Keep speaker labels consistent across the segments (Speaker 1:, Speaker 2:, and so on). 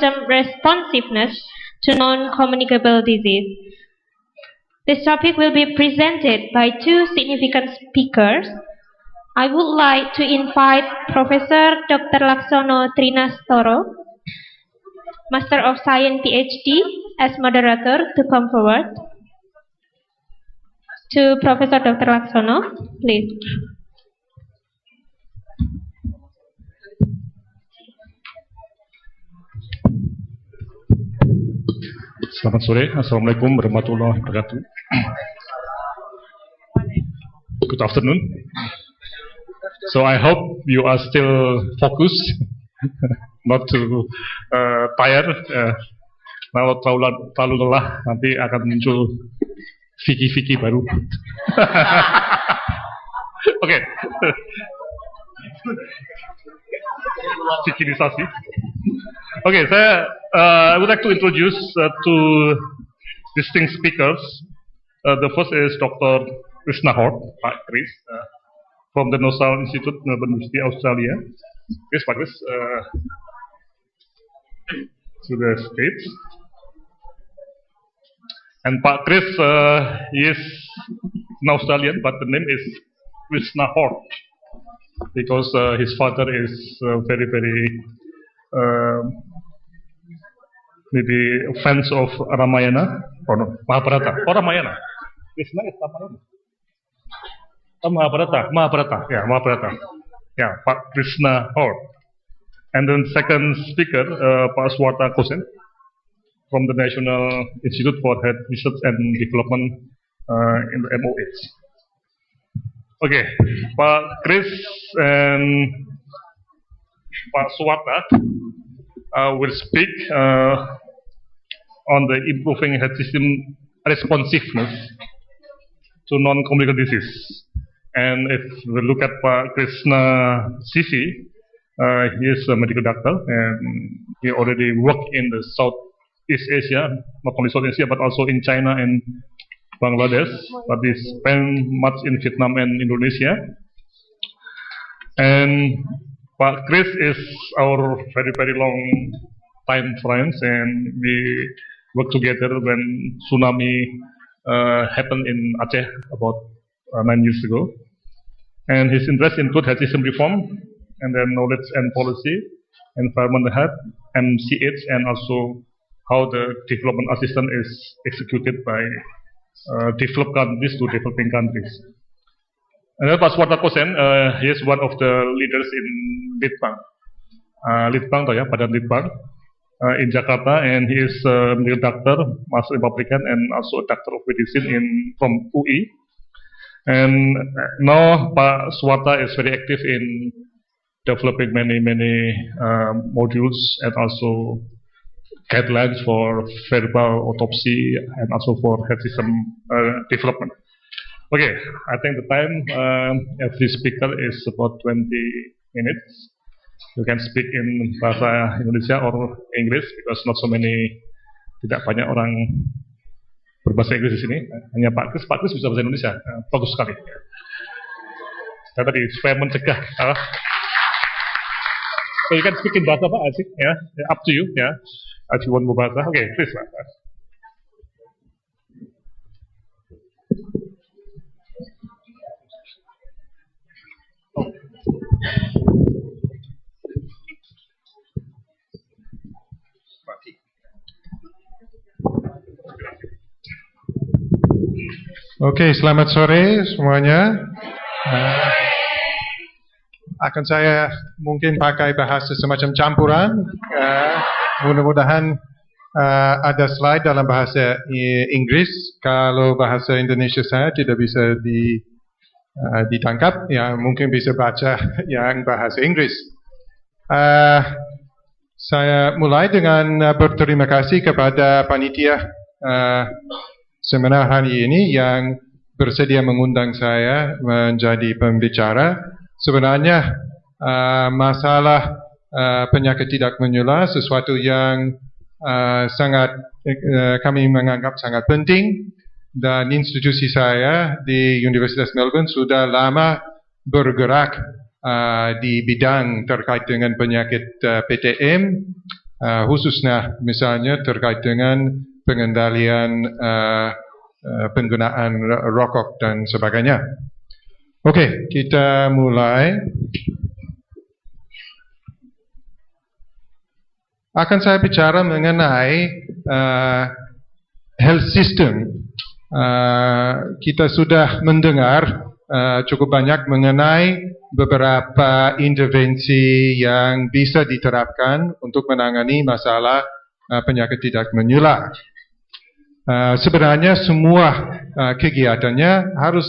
Speaker 1: system responsiveness to non-communicable disease. This topic will be presented by two significant speakers. I would like to invite Professor Dr. Laksono Trinastoro, Master of Science PhD, as moderator to come forward. To Professor Dr. Laksono, please.
Speaker 2: Selamat sore, Assalamualaikum warahmatullahi wabarakatuh. Good afternoon. So I hope you are still focused, not too tired. Kalau terlalu lelah, nanti akan muncul Vicky baru. Oke. Vikinisasi. Okay, I would like to introduce two distinct speakers. The first is Dr. Krishna Hort, Pak Chris, from the Nosal Institute, Melbourne University, Australia. Yes, Pak Chris, to the stage. And Pak Chris is an Australian, but the name is Krishna Hort, because his father is very maybe fans of Ramayana or no, Mahabharata or Ramayana. Krishna is Ramayana. Mahabharata. Yeah, Pak Krishna Hort. And then second speaker, Pak Suwarta Kosen from the National Institute for Health Research and Development in the MOH. Okay, Pak Chris and Pak Suwarta will speak on the improving health system responsiveness to non-communicable disease. And if we look at Pak Krishna CV, he is a medical doctor and he already worked in the Southeast Asia, not only South Asia but also in China and Bangladesh, but he spent much in Vietnam and Indonesia. And Pak Chris is our very long time friends, and we worked together when tsunami happened in Aceh about 9 years ago. And his interests include health system reform, and then knowledge and policy, environmental health, MCH, and also how the development assistance is executed by developed countries to developing countries. And then Pak Suwarta Kosen, he is one of the leaders in Litbang. Litbang, Badan Litbang in Jakarta, and he is a medical doctor, master in public health, and also a doctor of medicine from UI. And now Pak Suwarta is very active in developing many modules and also guidelines for verbal autopsy and also for health system development. Okay, I think the time every speaker is about 20 minutes. You can speak in bahasa Indonesia or English because not so many, tidak banyak orang berbahasa Inggris di sini. Hanya Pak Chris bisa bahasa Indonesia. Bagus sekali. Saya tadi supaya mencegah. So you can speak in bahasa apa asik ya? Up to you ya. If you want more bahasa, okay, please Pak.
Speaker 3: Oke, selamat sore semuanya. Akan saya mungkin pakai bahasa semacam campuran. Mudah-mudahan ada slide dalam bahasa Inggris. Kalau bahasa Indonesia saya tidak bisa ditangkap, ya mungkin bisa baca yang bahasa Inggris. Saya mulai dengan berterima kasih kepada panitia seminar hari ini yang bersedia mengundang saya menjadi pembicara. Sebenarnya masalah penyakit tidak menular sesuatu yang sangat kami menganggap sangat penting, dan institusi saya di Universitas Melbourne sudah lama bergerak di bidang terkait dengan penyakit PTM. khususnya misalnya terkait dengan pengendalian penggunaan rokok dan sebagainya. Okey, kita mulai. Akan saya bicara mengenai health system. Kita sudah mendengar cukup banyak mengenai beberapa intervensi yang bisa diterapkan untuk menangani masalah penyakit tidak menular. Sebenarnya semua kegiatannya harus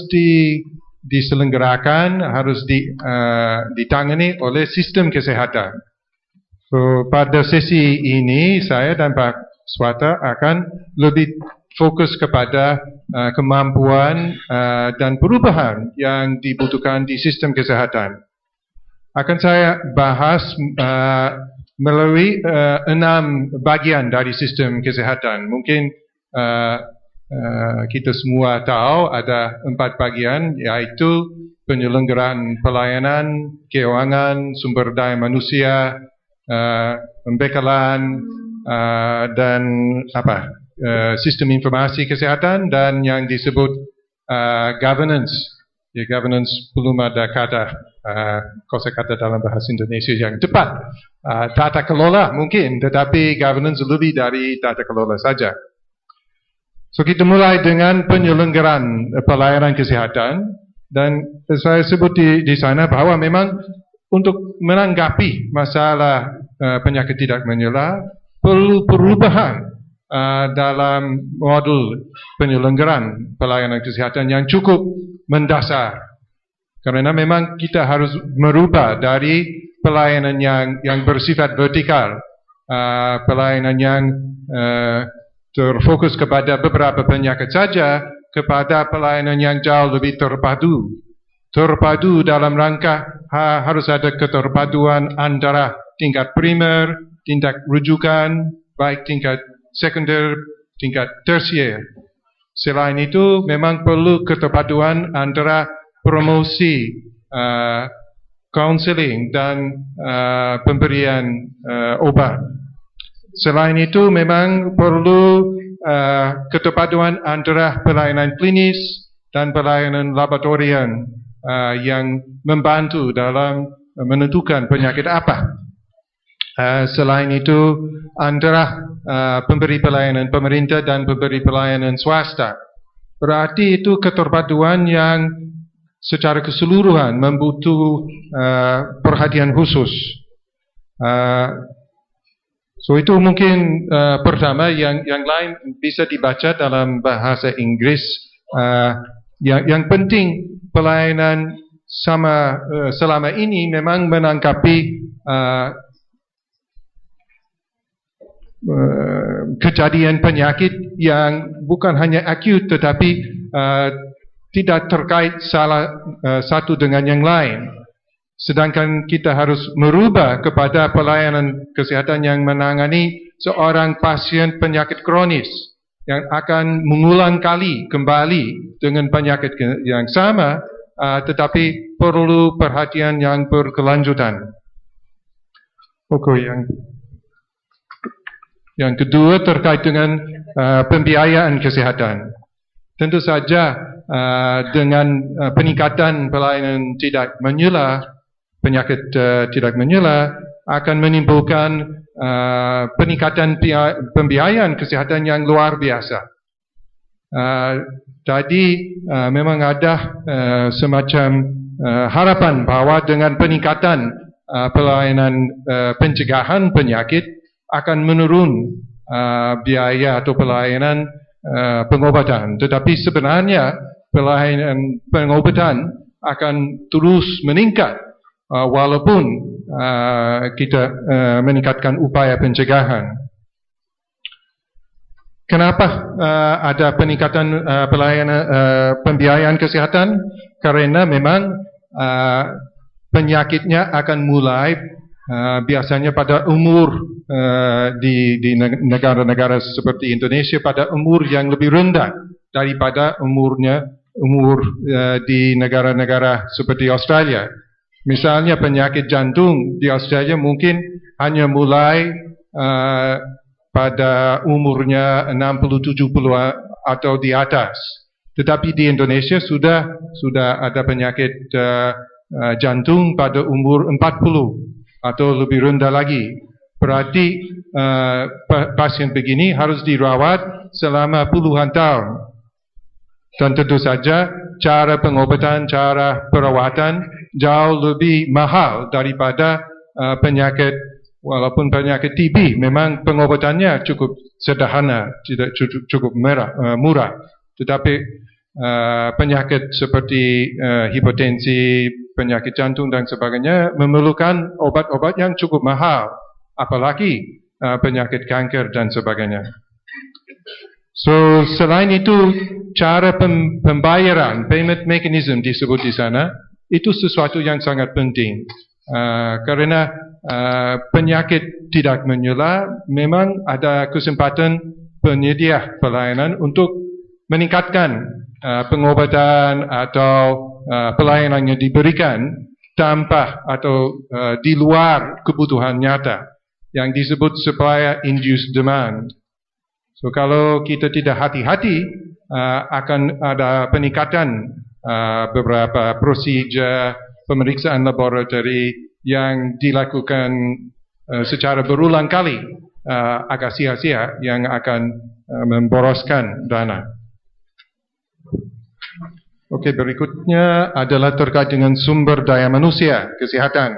Speaker 3: diselenggarakan, harus ditangani oleh sistem kesehatan. So, pada sesi ini saya dan Pak Swata akan lebih fokus kepada kemampuan dan perubahan yang dibutuhkan di sistem kesehatan. Akan saya bahas melalui 6 bagian dari sistem kesehatan. Mungkin kita semua tahu ada 4 bagian, yaitu penyelenggaraan pelayanan, keuangan, sumber daya manusia, pembekalan, dan sistem informasi kesehatan, dan yang disebut governance. Ya, governance belum ada kosakata dalam bahasa Indonesia yang tepat. Tata kelola mungkin, tetapi governance lebih dari tata kelola saja. So kita mulai dengan penyelenggaraan pelayanan kesehatan, dan saya sebut di sana bahawa memang untuk menanggapi masalah penyakit tidak menular perlu perubahan dalam modul penyelenggaraan pelayanan kesehatan yang cukup mendasar. Karena memang kita harus merubah dari pelayanan yang bersifat vertikal, pelayanan yang terfokus kepada beberapa penyakit saja, kepada pelayanan yang jauh lebih terpadu. Terpadu dalam rangka harus ada keterpaduan antara tingkat primer, tingkat rujukan, baik tingkat sekunder, tingkat tersier. Selain itu, memang perlu keterpaduan antara promosi, counseling dan pemberian obat. Selain itu, memang perlu keterpaduan antara pelayanan klinis dan pelayanan laboratorium yang membantu dalam menentukan penyakit apa. Selain itu, antara pemberi pelayanan pemerintah dan pemberi pelayanan swasta. Berarti itu keterpaduan yang secara keseluruhan membutuhkan perhatian khusus. So itu mungkin pertama, yang lain bisa dibaca dalam bahasa Inggris. Yang penting pelayanan selama ini memang menangkapi kejadian penyakit yang bukan hanya akut tetapi tidak terkait salah satu dengan yang lain. Sedangkan kita harus merubah kepada pelayanan kesehatan yang menangani seorang pasien penyakit kronis yang akan mengulang kali kembali dengan penyakit yang sama, tetapi perlu perhatian yang berkelanjutan. Okey, yang kedua terkait dengan pembiayaan kesehatan. Tentu saja dengan peningkatan pelayanan tidak menular, penyakit tidak menular akan menimbulkan peningkatan pembiayaan kesihatan yang luar biasa. Jadi memang ada semacam harapan bahawa dengan peningkatan pelayanan pencegahan penyakit akan menurun biaya atau pelayanan pengobatan. Tetapi sebenarnya pelayanan pengobatan akan terus meningkat walaupun kita meningkatkan upaya pencegahan. Kenapa ada peningkatan pelayanan pembiayaan kesihatan? Karena memang penyakitnya akan mulai biasanya pada umur di negara-negara seperti Indonesia pada umur yang lebih rendah daripada umur di negara-negara seperti Australia. Misalnya penyakit jantung di Australia mungkin hanya mulai pada umurnya 60-70 atau di atas. Tetapi di Indonesia sudah ada penyakit jantung pada umur 40 atau lebih rendah lagi. Berarti pasien begini harus dirawat selama puluhan tahun. Dan tentu saja cara pengobatan, cara perawatan jauh lebih mahal daripada penyakit, walaupun penyakit TB memang pengobatannya cukup sederhana, tidak cukup murah. Tetapi penyakit seperti hipertensi, penyakit jantung dan sebagainya memerlukan obat-obat yang cukup mahal, apalagi penyakit kanker dan sebagainya. So, selain itu, cara pembayaran, payment mechanism disebut di sana, itu sesuatu yang sangat penting. Karena penyakit tidak menular, memang ada kesempatan penyedia pelayanan untuk meningkatkan pengobatan atau pelayanan yang diberikan tanpa atau di luar kebutuhan nyata, yang disebut supply-induced demand. So, kalau kita tidak hati-hati, akan ada peningkatan beberapa prosedur pemeriksaan laboratori yang dilakukan secara berulang kali, agak sia-sia, yang akan memboroskan dana. Okey, berikutnya adalah terkait dengan sumber daya manusia, kesihatan.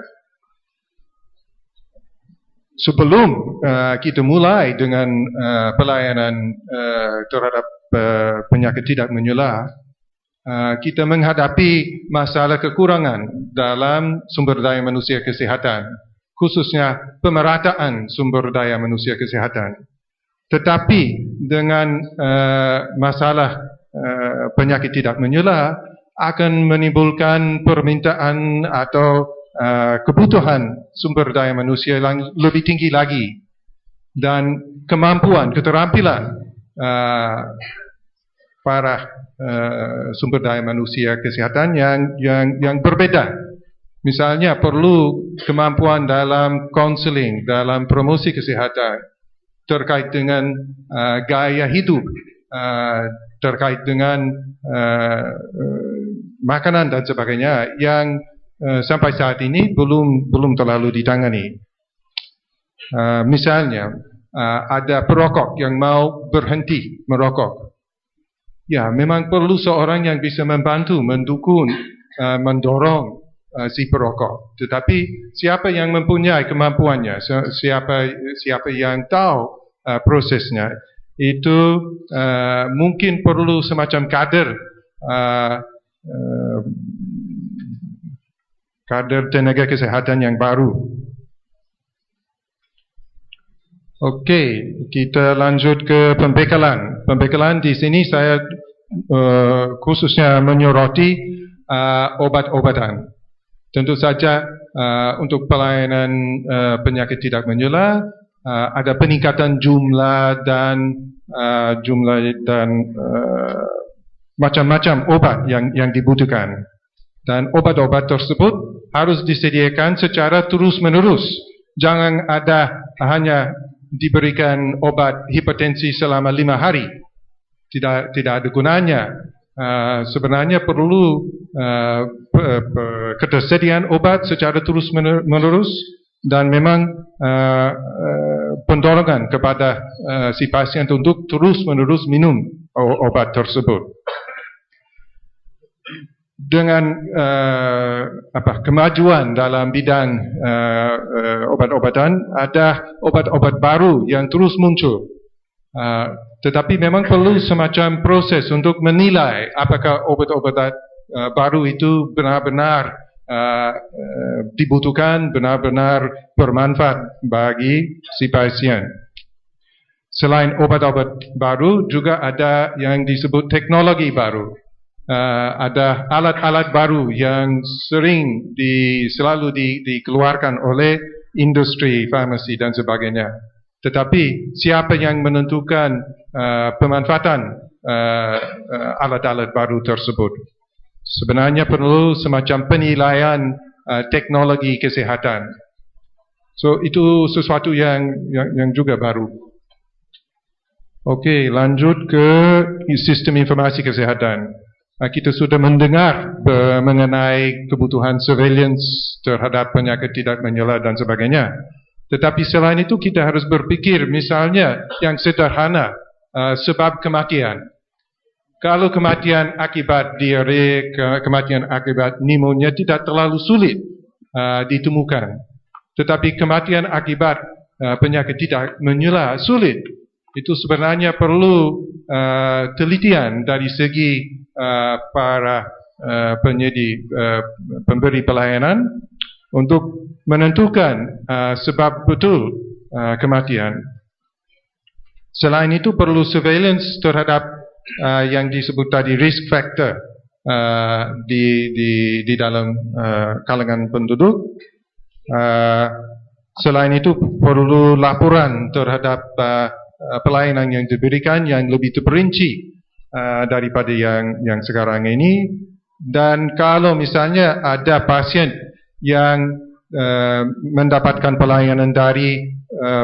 Speaker 3: Sebelum kita mulai dengan pelayanan terhadap penyakit tidak menular, kita menghadapi masalah kekurangan dalam sumber daya manusia kesihatan, khususnya pemerataan sumber daya manusia kesihatan. Tetapi dengan masalah penyakit tidak menular akan menimbulkan permintaan atau kebutuhan sumber daya manusia yang lebih tinggi lagi, dan kemampuan, keterampilan para sumber daya manusia kesihatan yang berbeda. Misalnya perlu kemampuan dalam konseling, dalam promosi kesihatan, terkait dengan gaya hidup, terkait dengan makanan dan sebagainya, yang sampai saat ini belum terlalu ditangani. Misalnya ada perokok yang mau berhenti merokok. Ya, memang perlu seorang yang bisa membantu, mendukung, mendorong si perokok. Tetapi siapa yang mempunyai kemampuannya, siapa yang tahu prosesnya, itu mungkin perlu semacam kader tenaga kesihatan yang baru. Okey, kita lanjut ke pembekalan. Pembekalan di sini saya khususnya menyoroti obat-obatan. Tentu saja untuk pelayanan penyakit tidak menular ada peningkatan jumlah dan macam-macam obat yang dibutuhkan. Dan obat-obat tersebut harus disediakan secara terus-menerus. Jangan ada hanya diberikan obat hipertensi selama 5 hari. Tidak ada gunanya. Sebenarnya perlu ketersediaan obat secara terus-menerus, dan memang pendorongan kepada si pasien untuk terus-menerus minum obat tersebut. Dengan kemajuan dalam bidang obat-obatan, ada obat-obat baru yang terus muncul. Tetapi memang perlu semacam proses untuk menilai apakah obat-obatan baru itu benar-benar dibutuhkan, benar-benar bermanfaat bagi si pasien. Selain obat-obat baru, juga ada yang disebut teknologi baru. Ada alat-alat baru yang selalu dikeluarkan oleh industri farmasi dan sebagainya. Tetapi siapa yang menentukan pemanfaatan alat-alat baru tersebut? Sebenarnya perlu semacam penilaian teknologi kesihatan. So itu sesuatu yang juga baru. Okey, lanjut ke sistem informasi kesihatan. Kita sudah mendengar mengenai kebutuhan surveillance terhadap penyakit tidak menular dan sebagainya. Tetapi selain itu kita harus berfikir misalnya yang sederhana, sebab kematian. Kalau kematian akibat diare, kematian akibat pneumonia tidak terlalu sulit ditemukan. Tetapi kematian akibat penyakit tidak menular sulit. Itu sebenarnya perlu telitian dari segi para pemberi pelayanan untuk menentukan sebab betul kematian. Selain itu perlu surveillance terhadap yang disebut tadi risk factor di dalam kalangan penduduk. Selain itu perlu laporan terhadap pelayanan yang diberikan yang lebih terperinci daripada yang sekarang ini. Dan kalau misalnya ada pasien yang mendapatkan pelayanan dari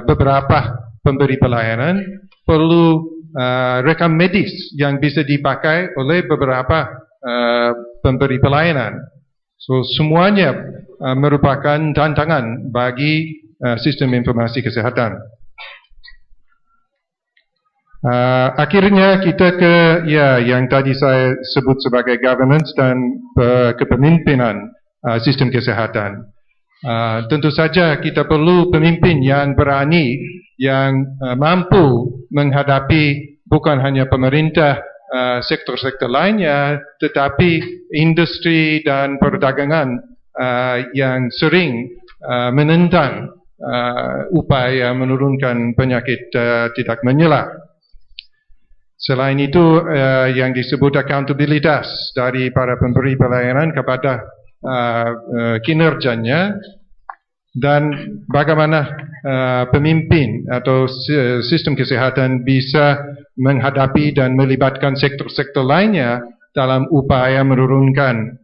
Speaker 3: beberapa pemberi pelayanan, perlu rekam medis yang bisa dipakai oleh beberapa pemberi pelayanan. So semuanya merupakan tantangan bagi sistem informasi kesihatan. Akhirnya kita ke yang tadi saya sebut sebagai governance dan kepemimpinan sistem kesihatan. Tentu saja kita perlu pemimpin yang berani, yang mampu menghadapi bukan hanya pemerintah, sektor-sektor lainnya, tetapi industri dan perdagangan yang sering menentang upaya menurunkan penyakit tidak menular. Selain itu, yang disebut akuntabilitas dari para pemberi pelayanan kepada kinerjanya dan bagaimana pemimpin atau sistem kesihatan bisa menghadapi dan melibatkan sektor-sektor lainnya dalam upaya menurunkan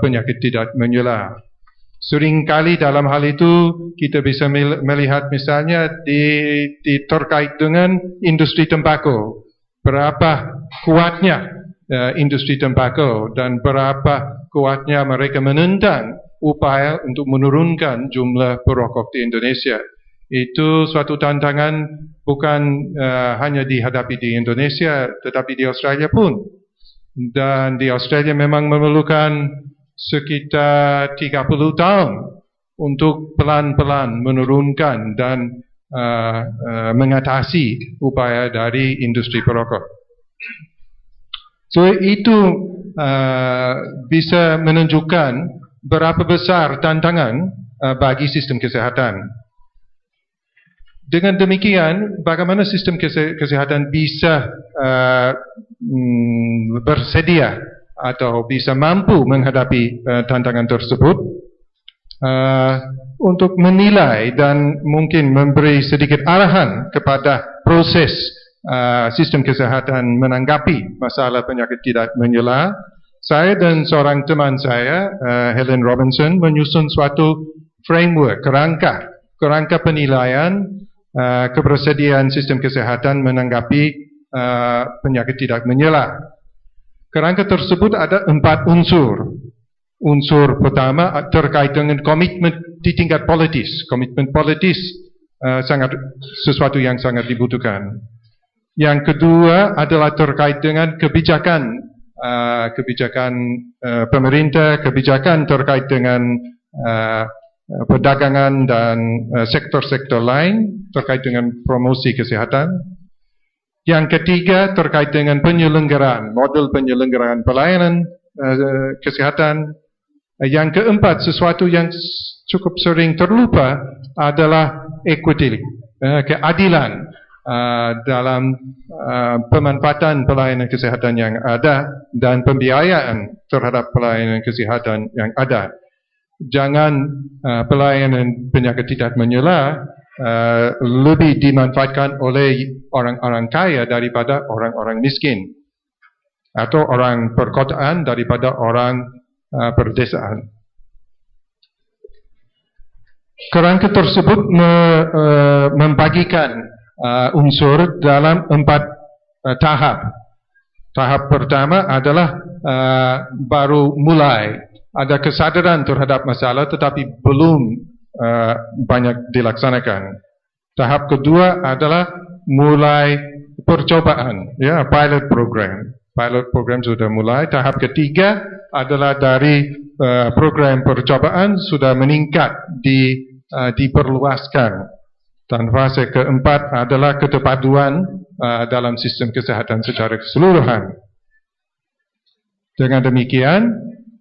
Speaker 3: penyakit tidak menular. Seringkali dalam hal itu kita bisa melihat misalnya terkait dengan industri tembakau. Berapa kuatnya industri tembakau dan berapa kuatnya mereka menentang upaya untuk menurunkan jumlah perokok di Indonesia. Itu suatu tantangan bukan hanya dihadapi di Indonesia, tetapi di Australia pun. Dan di Australia memang memerlukan sekitar 30 tahun untuk pelan-pelan menurunkan dan mengatasi upaya dari industri perokok. So itu bisa menunjukkan berapa besar tantangan bagi sistem kesihatan. Dengan demikian, bagaimana sistem kesihatan bisa bersedia atau bisa mampu menghadapi tantangan tersebut? Untuk menilai dan mungkin memberi sedikit arahan kepada proses sistem kesihatan menanggapi masalah penyakit tidak menular, saya dan seorang teman saya, Helen Robinson, menyusun suatu framework, kerangka penilaian kebersediaan sistem kesihatan menanggapi penyakit tidak menular. Kerangka tersebut ada 4 unsur. Unsur pertama terkait dengan komitmen di tingkat politis. Komitmen politis sesuatu yang sangat dibutuhkan. Yang kedua adalah terkait dengan kebijakan pemerintah, kebijakan terkait dengan perdagangan dan sektor-sektor lain terkait dengan promosi kesihatan. Yang ketiga terkait dengan penyelenggaraan, model penyelenggaraan pelayanan kesihatan. Yang keempat, sesuatu yang cukup sering terlupa adalah equity, keadilan dalam pemanfaatan pelayanan kesihatan yang ada dan pembiayaan terhadap pelayanan kesihatan yang ada. Jangan pelayanan penyakit tidak menular lebih dimanfaatkan oleh orang-orang kaya daripada orang-orang miskin, atau orang perkotaan daripada orang perdesaan. kerangka tersebut membagikan unsur dalam 4 tahap. Tahap pertama adalah baru mulai ada kesadaran terhadap masalah tetapi belum banyak dilaksanakan. Tahap kedua adalah mulai percobaan, ya, pilot program. Pilot program sudah mulai. Tahap ketiga adalah dari program percobaan sudah meningkat, diperluaskan. Dan fase keempat adalah keterpaduan dalam sistem kesihatan secara keseluruhan. Dengan demikian,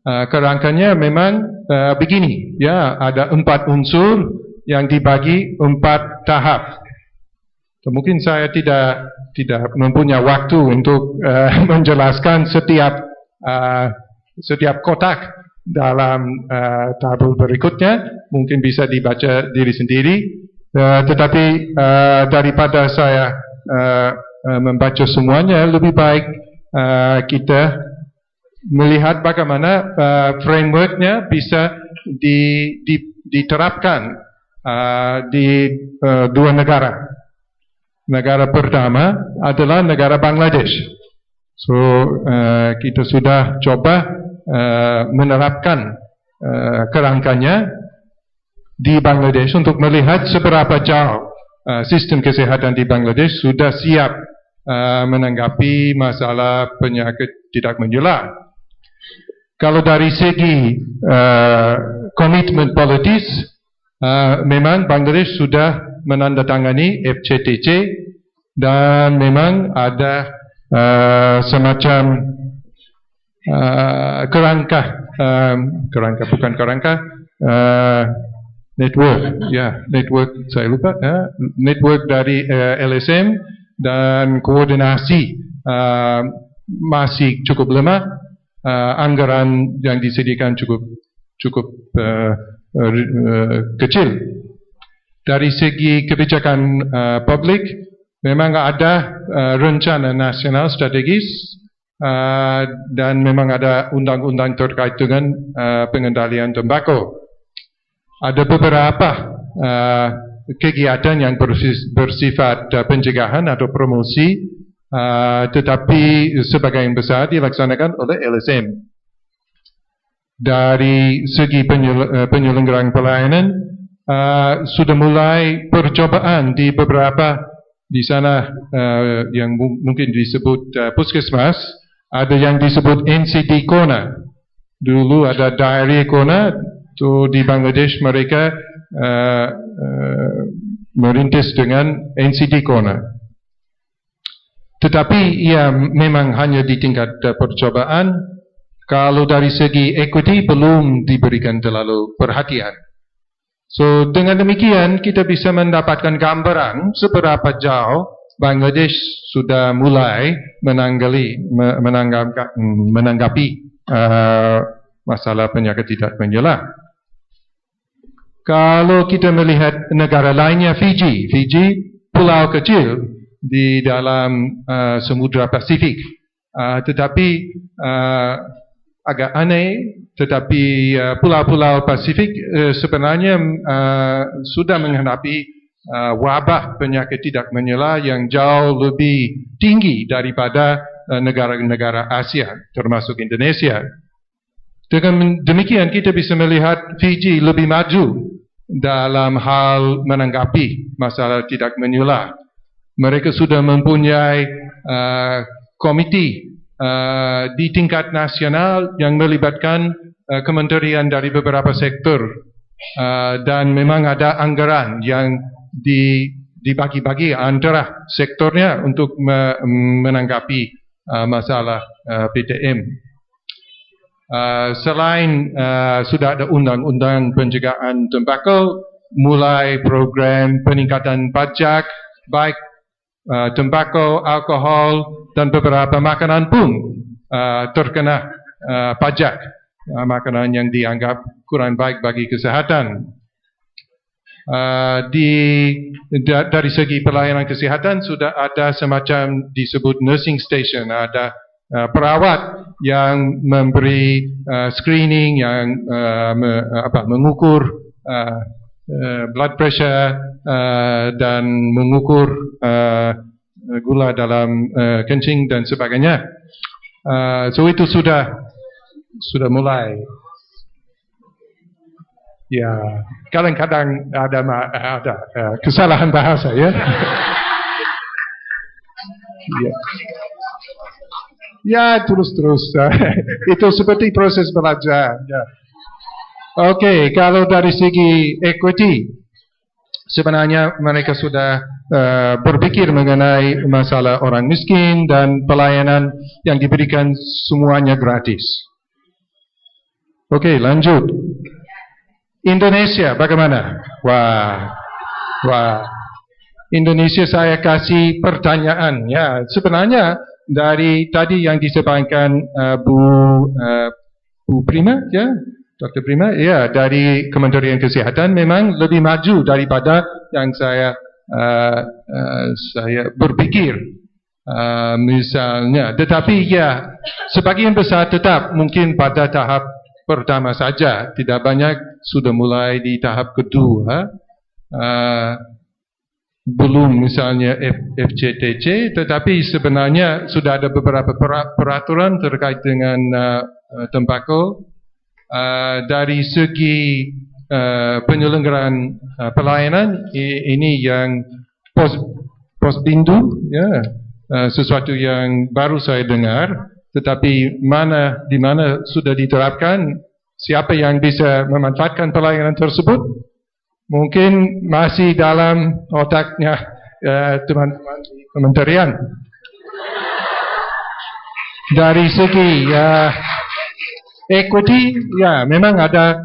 Speaker 3: kerangkanya memang begini, ya, ada 4 unsur yang dibagi 4 tahap. Mungkin saya tidak mempunyai waktu untuk menjelaskan setiap kotak dalam tabel berikutnya. Mungkin bisa dibaca diri sendiri. Tetapi daripada saya membaca semuanya, lebih baik kita melihat bagaimana frameworknya bisa diterapkan di 2 negara. Negara pertama adalah negara Bangladesh. So kita sudah coba menerapkan kerangkanya di Bangladesh untuk melihat seberapa jauh sistem kesihatan di Bangladesh sudah siap menanggapi masalah penyakit tidak menular. Kalau dari segi komitmen politis, memang Bangladesh sudah menandatangani FCTC dan memang ada semacam network saya lupa, network dari LSM dan koordinasi masih cukup lemah. Anggaran yang disediakan cukup kecil. Dari segi kebijakan publik, memang ada rencana nasional strategis dan memang ada undang-undang terkait dengan pengendalian tembakau. Ada beberapa kegiatan yang bersifat pencegahan atau promosi, tetapi sebagian besar dilaksanakan oleh LSM. Dari segi penyelenggaraan pelayanan, sudah mulai percobaan di beberapa di sana yang mungkin disebut puskesmas, ada yang disebut NCD Kona. Dulu ada Diary Kona, tu di Bangladesh mereka merintis dengan NCD Kona. Tetapi ia memang hanya di tingkat percobaan. Kalau dari segi equity belum diberikan terlalu perhatian. So dengan demikian kita bisa mendapatkan gambaran seberapa jauh Bangladesh sudah mulai menanggapi masalah penyakit tidak menular. Kalau kita melihat negara lainnya, Fiji pulau kecil di dalam Samudra Pasifik, tetapi agak aneh, tetapi pulau-pulau Pasifik sebenarnya sudah menghadapi wabah penyakit tidak menular yang jauh lebih tinggi daripada negara-negara Asia, termasuk Indonesia. Dengan demikian kita bisa melihat Fiji lebih maju dalam hal menanggapi masalah tidak menular. Mereka sudah mempunyai komiti di tingkat nasional yang melibatkan kementerian dari beberapa sektor dan memang ada anggaran yang dibagi-bagi antara sektornya untuk menanggapi masalah PTM. Selain sudah ada undang-undang pencegahan tembakau, mulai program peningkatan pajak baik tembakau, alkohol dan beberapa makanan pun terkena pajak, makanan yang dianggap kurang baik bagi kesehatan. Dari segi pelayanan kesehatan sudah ada semacam disebut nursing station, ada perawat yang memberi screening, yang mengukur blood pressure dan mengukur gula dalam kencing dan sebagainya. So itu sudah mulai. Ya, kadang-kadang ada kesalahan bahasa ya. Ya, terus. Itu seperti proses belajar. Ya. Okey, kalau dari segi equity, sebenarnya mereka sudah berpikir mengenai masalah orang miskin dan pelayanan yang diberikan semuanya gratis. Okey, lanjut. Indonesia bagaimana? Wah. Indonesia saya kasih pertanyaan. Ya, sebenarnya dari tadi yang disampaikan Bu Prima, ya, Dr. Prima, ya, dari Kementerian Kesihatan memang lebih maju daripada yang saya berpikir. Misalnya, tetapi ya, sebagian besar tetap mungkin pada tahap pertama saja, tidak banyak sudah mulai di tahap kedua. Belum misalnya FCTC, tetapi sebenarnya sudah ada beberapa peraturan terkait dengan tembakau. Dari segi penyelenggaraan pelayanan, ini yang posbindu, ya, sesuatu yang baru saya dengar. Tetapi di mana sudah diterapkan, siapa yang bisa memanfaatkan pelayanan tersebut, mungkin masih dalam otaknya teman-teman di kementerian. Dari segi equity, ya, memang ada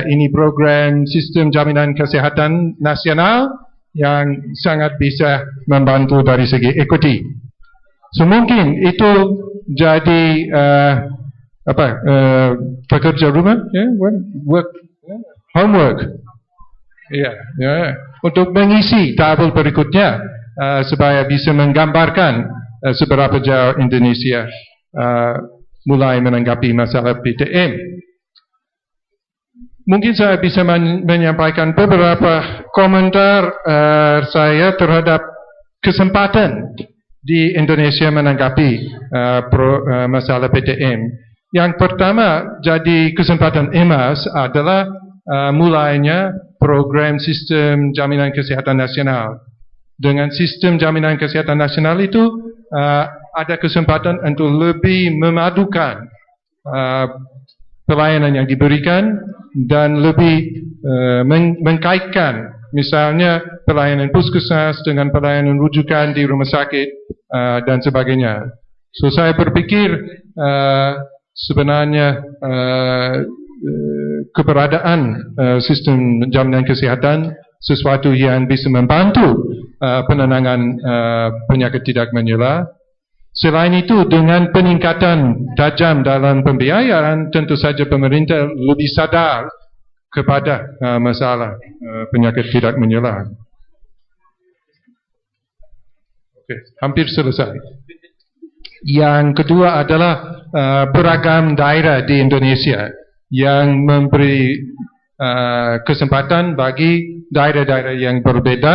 Speaker 3: ini program sistem jaminan kesehatan nasional yang sangat bisa membantu dari segi equity. So mungkin itu jadi pekerja rumah, homework, untuk mengisi tabel berikutnya supaya bisa menggambarkan seberapa jauh Indonesia mulai menanggapi masalah PTM. Mungkin saya bisa menyampaikan beberapa komentar saya terhadap kesempatan di Indonesia menanggapi masalah PTM. Yang pertama, jadi kesempatan emas adalah mulainya program sistem jaminan kesihatan nasional. Dengan sistem jaminan kesihatan nasional itu ada kesempatan untuk lebih memadukan pelayanan yang diberikan dan lebih mengkaitkan misalnya pelayanan puskesmas dengan pelayanan rujukan di rumah sakit dan sebagainya. So saya berpikir sebenarnya keberadaan sistem jaminan kesihatan sesuatu yang bisa membantu penanganan penyakit tidak menular. Selain itu, dengan peningkatan tajam dalam pembiayaan, tentu saja pemerintah lebih sadar kepada masalah penyakit tidak menular. Okey, hampir selesai. Yang kedua adalah beragam daerah di Indonesia yang memberi kesempatan bagi daerah-daerah yang berbeda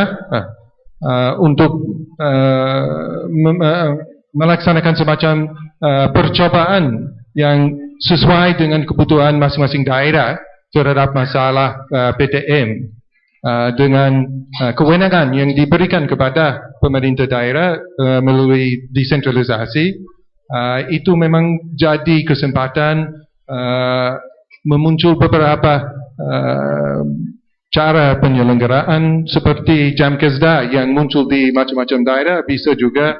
Speaker 3: untuk melaksanakan semacam percobaan yang sesuai dengan kebutuhan masing-masing daerah terhadap masalah PTM dengan kewenangan yang diberikan kepada pemerintah daerah melalui desentralisasi. Itu memang jadi kesempatan memuncul beberapa cara penyelenggaraan seperti Jamkesda yang muncul di macam-macam daerah, bisa juga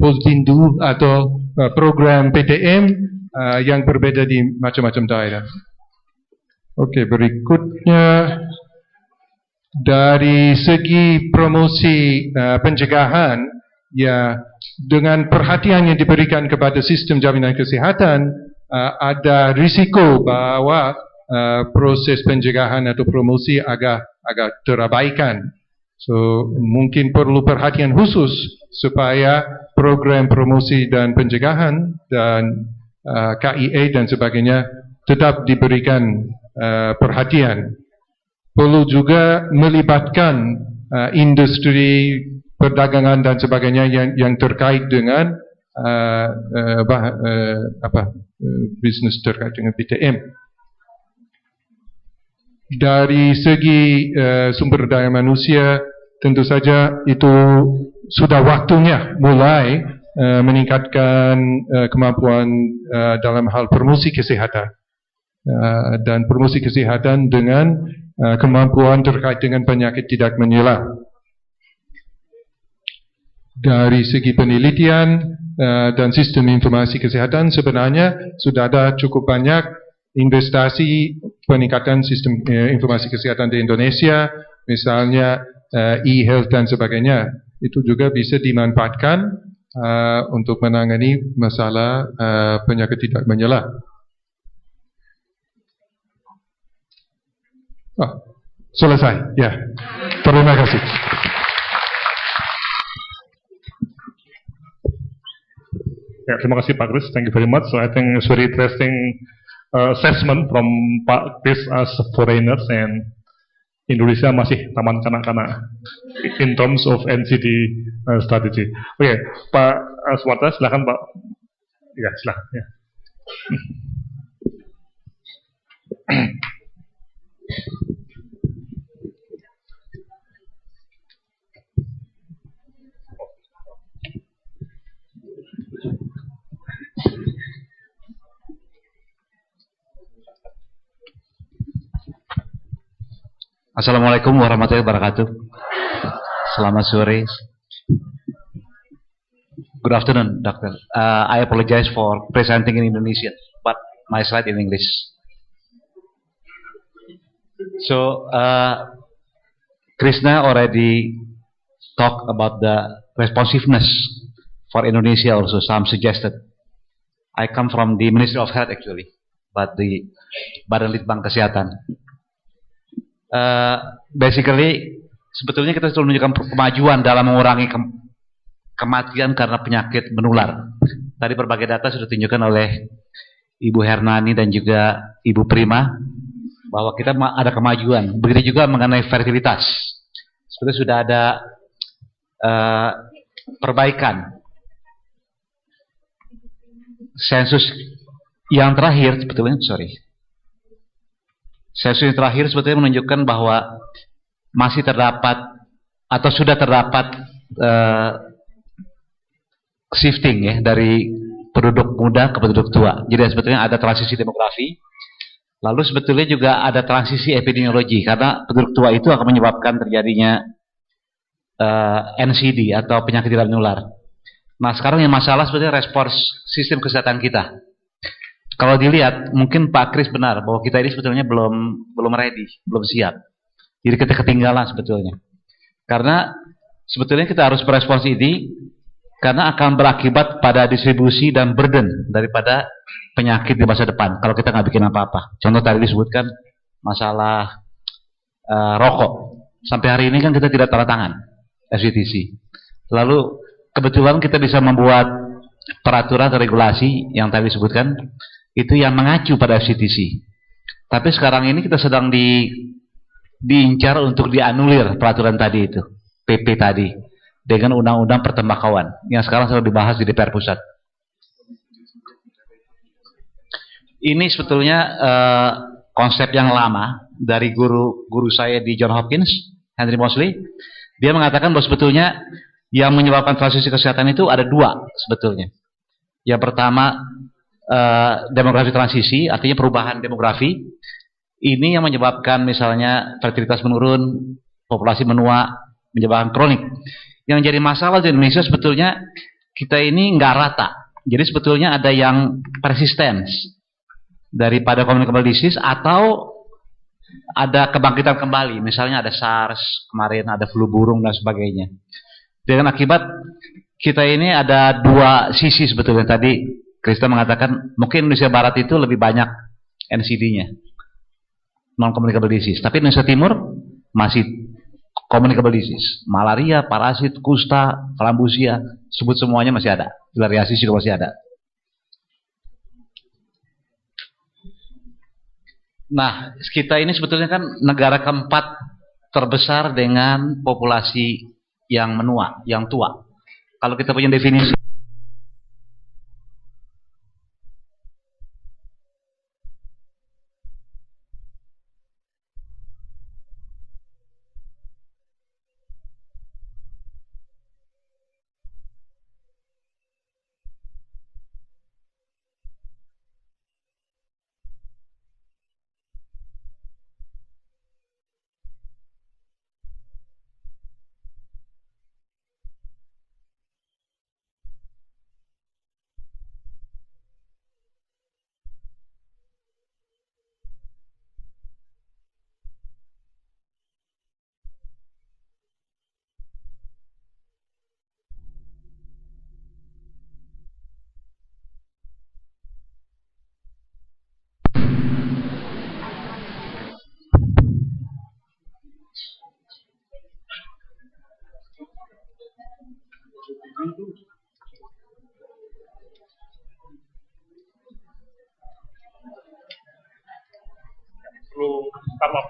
Speaker 3: posbindu atau program PTM yang berbeda di macam-macam daerah. Okey, berikutnya dari segi promosi pencegahan, ya, dengan perhatian yang diberikan kepada sistem jaminan kesihatan, ada risiko bahawa proses pencegahan atau promosi agak terabaikan. So mungkin perlu perhatian khusus supaya program promosi dan pencegahan dan KIA dan sebagainya tetap diberikan perhatian. perlu juga melibatkan industri perdagangan dan sebagainya yang terkait dengan bisnes terkait dengan PTM. Dari segi sumber daya manusia, tentu saja itu sudah waktunya mulai meningkatkan kemampuan dalam hal promosi kesehatan dan promosi kesehatan dengan kemampuan terkait dengan penyakit tidak menular. Dari segi penelitian dan sistem informasi kesehatan, sebenarnya sudah ada cukup banyak investasi peningkatan sistem informasi kesehatan di Indonesia, misalnya e-health dan sebagainya. Itu juga bisa dimanfaatkan untuk menangani masalah penyakit tidak menular. Selesai. Ya, terima kasih.
Speaker 2: Ya, terima kasih Pak Kris. Thank you very much. So I think it's very interesting assessment from Pak Kris as foreigners, and Indonesia masih taman kanak-kanak in terms of NCD strategy. Oke, Pak Sumarta, silakan Pak. Ya, silakan. Ya.
Speaker 4: Assalamualaikum warahmatullahi wabarakatuh. Selamat sore. Good afternoon, Doctor. I apologize for presenting in Indonesian, but my slide in English. So, Krishna already talked about the responsiveness for Indonesia also. Some suggested. I come from the Ministry of Health actually, but the Badan Litbang Kesehatan. Basically, sebetulnya kita sudah menunjukkan kemajuan dalam mengurangi kematian karena penyakit menular. Tadi berbagai data sudah ditunjukkan oleh Ibu Hernani dan juga Ibu Prima bahwa kita ada kemajuan. Begitu juga mengenai fertilitas. Sebetulnya sudah ada perbaikan. Sensus yang terakhir sebetulnya, sensus yang terakhir sebetulnya menunjukkan bahwa masih terdapat atau sudah terdapat shifting ya dari penduduk muda ke penduduk tua. Jadi sebetulnya ada transisi demografi. Lalu sebetulnya juga ada transisi epidemiologi karena penduduk tua itu akan menyebabkan terjadinya NCD atau penyakit tidak menular. Nah sekarang yang masalah sebetulnya respons sistem kesehatan kita. Kalau dilihat, mungkin Pak Kris benar bahwa kita ini sebetulnya belum ready, belum siap. Jadi kita ketinggalan sebetulnya. Karena sebetulnya kita harus berespons ini karena akan berakibat pada distribusi dan burden daripada penyakit di masa depan. Kalau kita nggak bikin apa-apa. Contoh tadi disebutkan masalah rokok. Sampai hari ini kan kita tidak tanda tangan FCTC. Lalu kebetulan kita bisa membuat peraturan atau regulasi yang tadi disebutkan itu yang mengacu pada FCTC. Tapi sekarang ini kita sedang diincar untuk dianulir peraturan tadi itu, PP tadi, dengan undang-undang pertembakauan yang sekarang sedang dibahas di DPR pusat. Ini sebetulnya konsep yang lama dari guru saya di John Hopkins, Henry Moseley. Dia mengatakan bahwa sebetulnya yang menyebabkan transisi kesehatan itu ada dua sebetulnya. Yang pertama demografi transisi, artinya perubahan demografi. Ini yang menyebabkan misalnya fertilitas menurun, populasi menua, menyebabkan kronik. Yang jadi masalah di Indonesia sebetulnya kita ini nggak rata. Jadi sebetulnya ada yang persisten daripada communicable disease atau ada kebangkitan kembali. Misalnya ada SARS, kemarin ada flu burung dan sebagainya. Dengan akibat kita ini ada dua sisi sebetulnya. Tadi Krista mengatakan mungkin Indonesia Barat itu lebih banyak NCD-nya, non-communicable disease. Tapi Indonesia Timur masih communicable disease. Malaria, parasit, kusta, flambusia, sebut semuanya masih ada. Filariasis juga masih ada. Nah, kita ini sebetulnya kan negara keempat terbesar dengan populasi yang menua, yang tua. Kalau kita punya definisi
Speaker 2: Perlu come up.